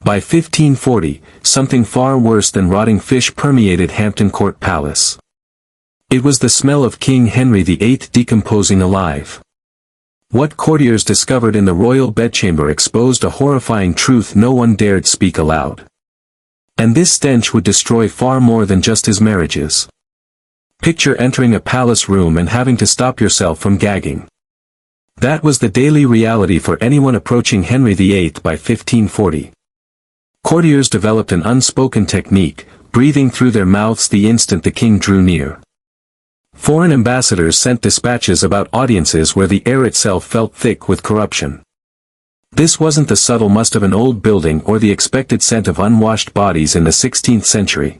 By 1540, something far worse than rotting fish permeated Hampton Court Palace. It was the smell of King Henry VIII decomposing alive. What courtiers discovered in the royal bedchamber exposed a horrifying truth no one dared speak aloud. And this stench would destroy far more than just his marriages. Picture entering a palace room and having to stop yourself from gagging. That was the daily reality for anyone approaching Henry VIII by 1540. Courtiers developed an unspoken technique, breathing through their mouths the instant the king drew near. Foreign ambassadors sent dispatches about audiences where the air itself felt thick with corruption. This wasn't the subtle must of an old building or the expected scent of unwashed bodies in the 16th century.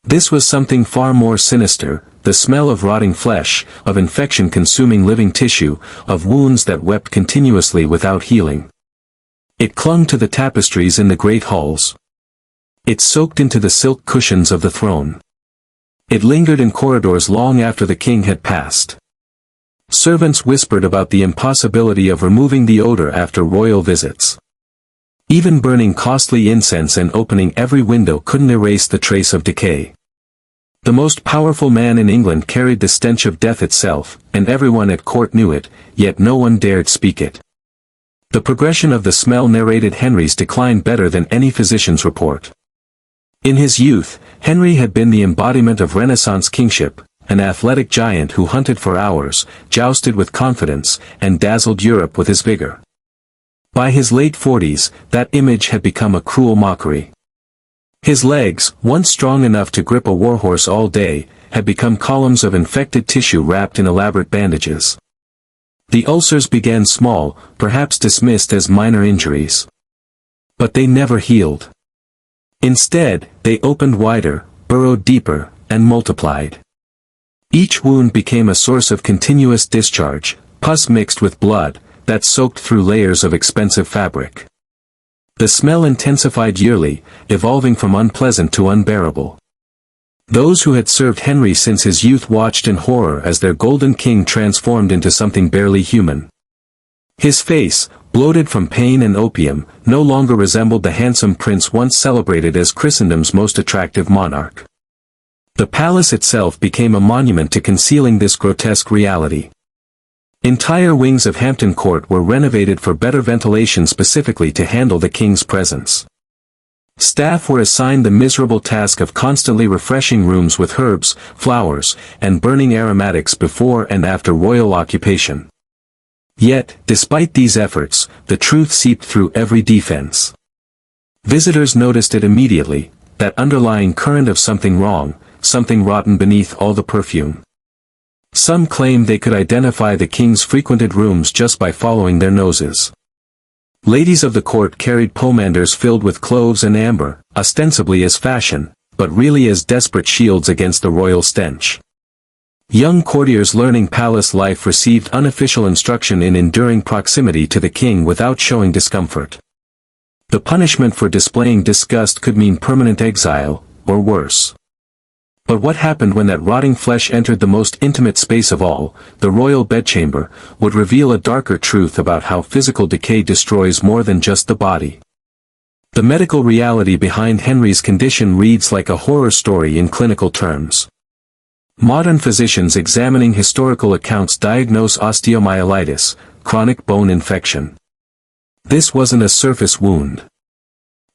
This was something far more sinister, the smell of rotting flesh, of infection consuming living tissue, of wounds that wept continuously without healing. It clung to the tapestries in the great halls. It soaked into the silk cushions of the throne. It lingered in corridors long after the king had passed. Servants whispered about the impossibility of removing the odor after royal visits. Even burning costly incense and opening every window couldn't erase the trace of decay. The most powerful man in England carried the stench of death itself, and everyone at court knew it, yet no one dared speak it. The progression of the smell narrated Henry's decline better than any physician's report. In his youth, Henry had been the embodiment of Renaissance kingship, an athletic giant who hunted for hours, jousted with confidence, and dazzled Europe with his vigor. By his late 40s, that image had become a cruel mockery. His legs, once strong enough to grip a warhorse all day, had become columns of infected tissue wrapped in elaborate bandages. The ulcers began small, perhaps dismissed as minor injuries. But they never healed. Instead, they opened wider, burrowed deeper, and multiplied. Each wound became a source of continuous discharge, pus mixed with blood, that soaked through layers of expensive fabric. The smell intensified yearly, evolving from unpleasant to unbearable. Those who had served Henry since his youth watched in horror as their golden king transformed into something barely human. His face, bloated from pain and opium, no longer resembled the handsome prince once celebrated as Christendom's most attractive monarch. The palace itself became a monument to concealing this grotesque reality. Entire wings of Hampton Court were renovated for better ventilation specifically to handle the king's presence. Staff were assigned the miserable task of constantly refreshing rooms with herbs, flowers, and burning aromatics before and after royal occupation. Yet, despite these efforts, the truth seeped through every defense. Visitors noticed it immediately, that underlying current of something wrong, something rotten beneath all the perfume. Some claimed they could identify the king's frequented rooms just by following their noses. Ladies of the court carried pomanders filled with cloves and amber, ostensibly as fashion, but really as desperate shields against the royal stench. Young courtiers learning palace life received unofficial instruction in enduring proximity to the king without showing discomfort. The punishment for displaying disgust could mean permanent exile, or worse. But what happened when that rotting flesh entered the most intimate space of all, the royal bedchamber, would reveal a darker truth about how physical decay destroys more than just the body. The medical reality behind Henry's condition reads like a horror story in clinical terms. Modern physicians examining historical accounts diagnose osteomyelitis, chronic bone infection. This wasn't a surface wound.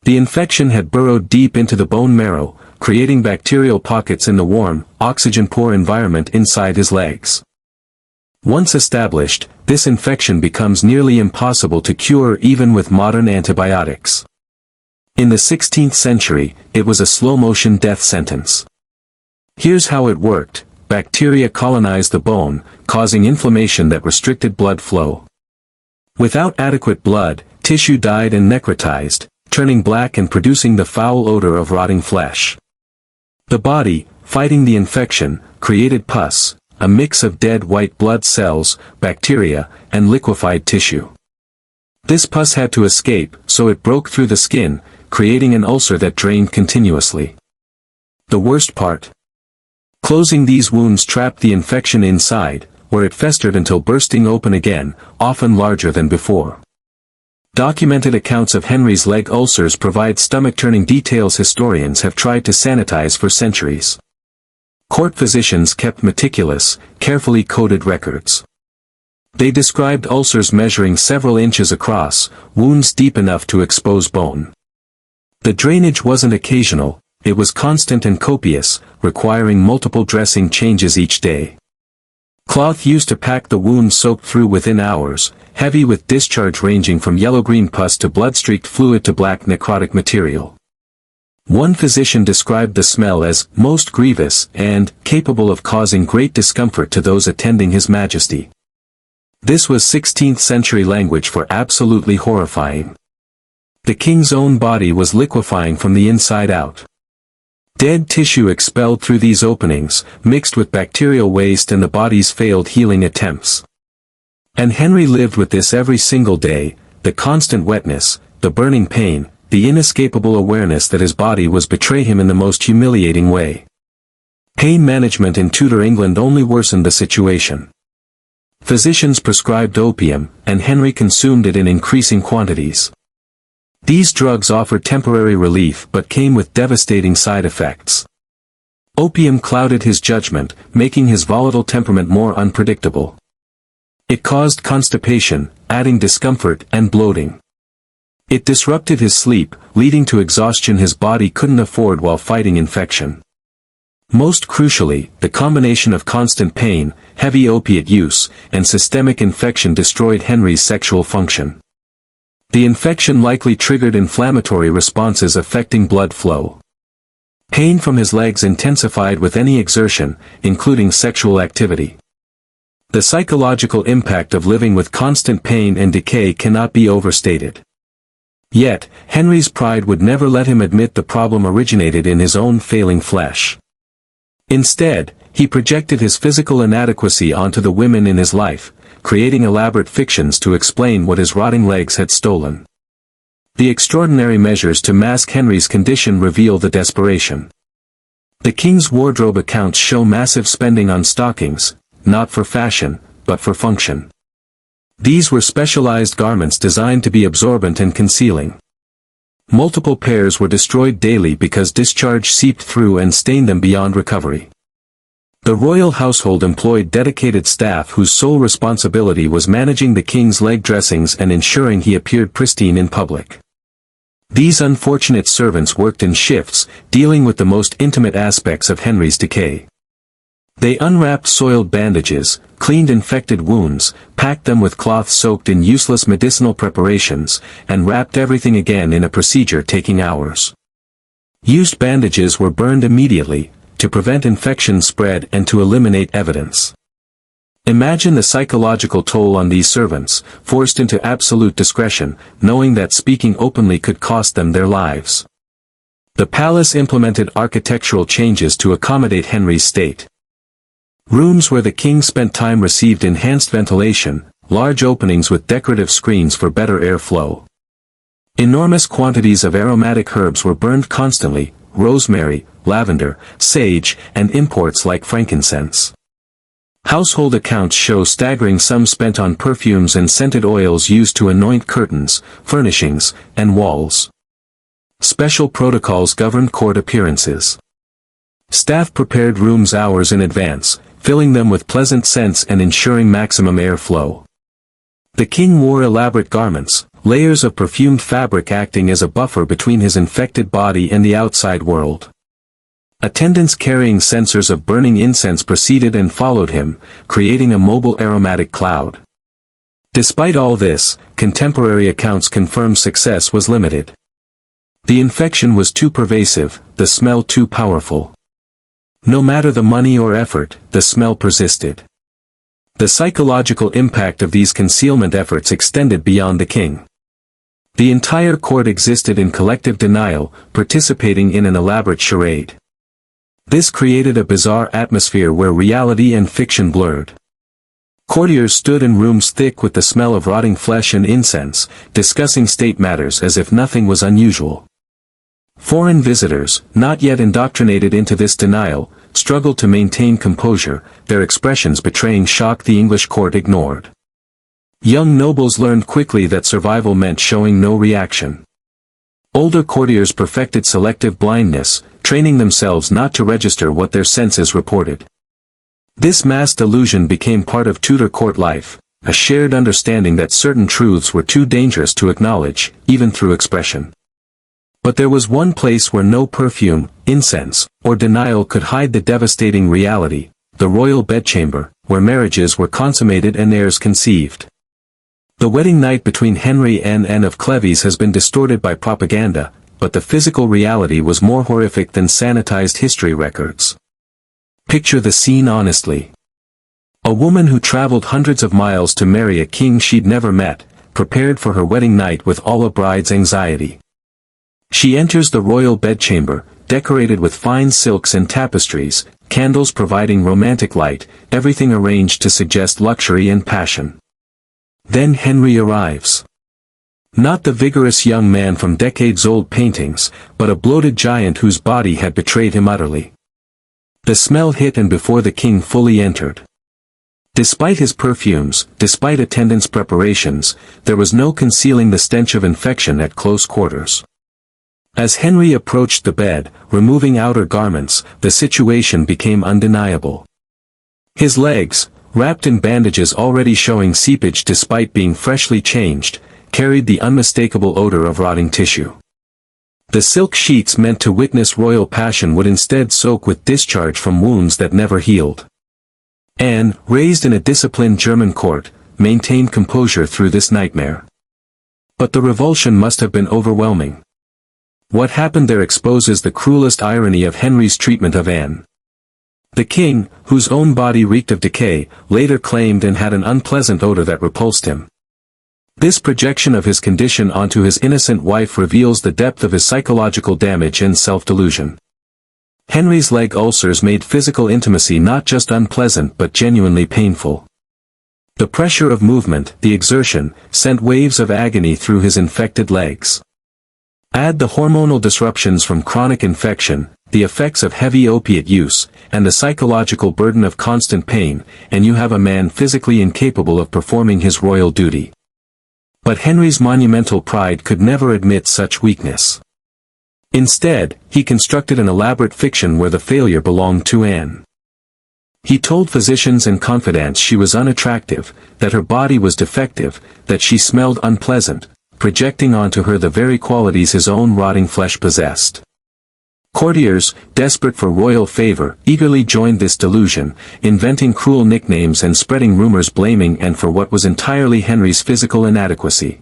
The infection had burrowed deep into the bone marrow, creating bacterial pockets in the warm, oxygen-poor environment inside his legs. Once established, this infection becomes nearly impossible to cure even with modern antibiotics. In the 16th century, it was a slow-motion death sentence. Here's how it worked: bacteria colonized the bone, causing inflammation that restricted blood flow. Without adequate blood, tissue died and necrotized, turning black and producing the foul odor of rotting flesh. The body, fighting the infection, created pus, a mix of dead white blood cells, bacteria, and liquefied tissue. This pus had to escape, so it broke through the skin, creating an ulcer that drained continuously. The worst part? Closing these wounds trapped the infection inside, where it festered until bursting open again, often larger than before. Documented accounts of Henry's leg ulcers provide stomach-turning details historians have tried to sanitize for centuries. Court physicians kept meticulous, carefully coded records. They described ulcers measuring several inches across, wounds deep enough to expose bone. The drainage wasn't occasional, it was constant and copious, requiring multiple dressing changes each day. Cloth used to pack the wound soaked through within hours, heavy with discharge ranging from yellow-green pus to blood-streaked fluid to black necrotic material. One physician described the smell as most grievous and capable of causing great discomfort to those attending His Majesty. This was 16th century language for absolutely horrifying. The king's own body was liquefying from the inside out. Dead tissue expelled through these openings, mixed with bacterial waste and the body's failed healing attempts. And Henry lived with this every single day, the constant wetness, the burning pain, the inescapable awareness that his body was betraying him in the most humiliating way. Pain management in Tudor England only worsened the situation. Physicians prescribed opium, and Henry consumed it in increasing quantities. These drugs offered temporary relief but came with devastating side effects. Opium clouded his judgment, making his volatile temperament more unpredictable. It caused constipation, adding discomfort and bloating. It disrupted his sleep, leading to exhaustion his body couldn't afford while fighting infection. Most crucially, the combination of constant pain, heavy opiate use, and systemic infection destroyed Henry's sexual function. The infection likely triggered inflammatory responses affecting blood flow. Pain from his legs intensified with any exertion, including sexual activity. The psychological impact of living with constant pain and decay cannot be overstated. Yet, Henry's pride would never let him admit the problem originated in his own failing flesh. Instead, he projected his physical inadequacy onto the women in his life, creating elaborate fictions to explain what his rotting legs had stolen. The extraordinary measures to mask Henry's condition reveal the desperation. The king's wardrobe accounts show massive spending on stockings, not for fashion, but for function. These were specialized garments designed to be absorbent and concealing. Multiple pairs were destroyed daily because discharge seeped through and stained them beyond recovery. The royal household employed dedicated staff whose sole responsibility was managing the king's leg dressings and ensuring he appeared pristine in public. These unfortunate servants worked in shifts, dealing with the most intimate aspects of Henry's decay. They unwrapped soiled bandages, cleaned infected wounds, packed them with cloth soaked in useless medicinal preparations, and wrapped everything again in a procedure taking hours. Used bandages were burned immediately, to prevent infection spread and to eliminate evidence. Imagine the psychological toll on these servants, forced into absolute discretion, knowing that speaking openly could cost them their lives. The palace implemented architectural changes to accommodate Henry's state. Rooms where the king spent time received enhanced ventilation, large openings with decorative screens for better airflow. Enormous quantities of aromatic herbs were burned constantly, rosemary, lavender, sage, and imports like frankincense. Household accounts show staggering sums spent on perfumes and scented oils used to anoint curtains, furnishings, and walls. Special protocols governed court appearances. Staff prepared rooms hours in advance, filling them with pleasant scents and ensuring maximum airflow. The king wore elaborate garments, layers of perfumed fabric acting as a buffer between his infected body and the outside world. Attendants carrying censers of burning incense preceded and followed him, creating a mobile aromatic cloud. Despite all this, contemporary accounts confirm success was limited. The infection was too pervasive, the smell too powerful. No matter the money or effort, the smell persisted. The psychological impact of these concealment efforts extended beyond the king. The entire court existed in collective denial, participating in an elaborate charade. This created a bizarre atmosphere where reality and fiction blurred. Courtiers stood in rooms thick with the smell of rotting flesh and incense, discussing state matters as if nothing was unusual. Foreign visitors, not yet indoctrinated into this denial, struggled to maintain composure, their expressions betraying shock the English court ignored. Young nobles learned quickly that survival meant showing no reaction. Older courtiers perfected selective blindness, training themselves not to register what their senses reported. This masked illusion became part of Tudor court life, a shared understanding that certain truths were too dangerous to acknowledge, even through expression. But there was one place where no perfume, incense, or denial could hide the devastating reality: the royal bedchamber, where marriages were consummated and heirs conceived. The wedding night between Henry and of Cleves has been distorted by propaganda, but the physical reality was more horrific than sanitized history records. Picture the scene honestly. A woman who traveled hundreds of miles to marry a king she'd never met, prepared for her wedding night with all a bride's anxiety. She enters the royal bedchamber, decorated with fine silks and tapestries, candles providing romantic light, everything arranged to suggest luxury and passion. Then Henry arrives. Not the vigorous young man from decades-old paintings, but a bloated giant whose body had betrayed him utterly. The smell hit, and before the king fully entered. Despite his perfumes, despite attendants' preparations, there was no concealing the stench of infection at close quarters. As Henry approached the bed, removing outer garments, the situation became undeniable. His legs, wrapped in bandages already showing seepage despite being freshly changed, carried the unmistakable odor of rotting tissue. The silk sheets meant to witness royal passion would instead soak with discharge from wounds that never healed. Anne, raised in a disciplined German court, maintained composure through this nightmare. But the revulsion must have been overwhelming. What happened there exposes the cruelest irony of Henry's treatment of Anne. The king, whose own body reeked of decay, later claimed and had an unpleasant odor that repulsed him. This projection of his condition onto his innocent wife reveals the depth of his psychological damage and self-delusion. Henry's leg ulcers made physical intimacy not just unpleasant but genuinely painful. The pressure of movement, the exertion, sent waves of agony through his infected legs. Add the hormonal disruptions from chronic infection, the effects of heavy opiate use, and the psychological burden of constant pain, and you have a man physically incapable of performing his royal duty. But Henry's monumental pride could never admit such weakness. Instead, he constructed an elaborate fiction where the failure belonged to Anne. He told physicians and confidants she was unattractive, that her body was defective, that she smelled unpleasant, projecting onto her the very qualities his own rotting flesh possessed. Courtiers, desperate for royal favor, eagerly joined this delusion, inventing cruel nicknames and spreading rumors blaming Anne for what was entirely Henry's physical inadequacy.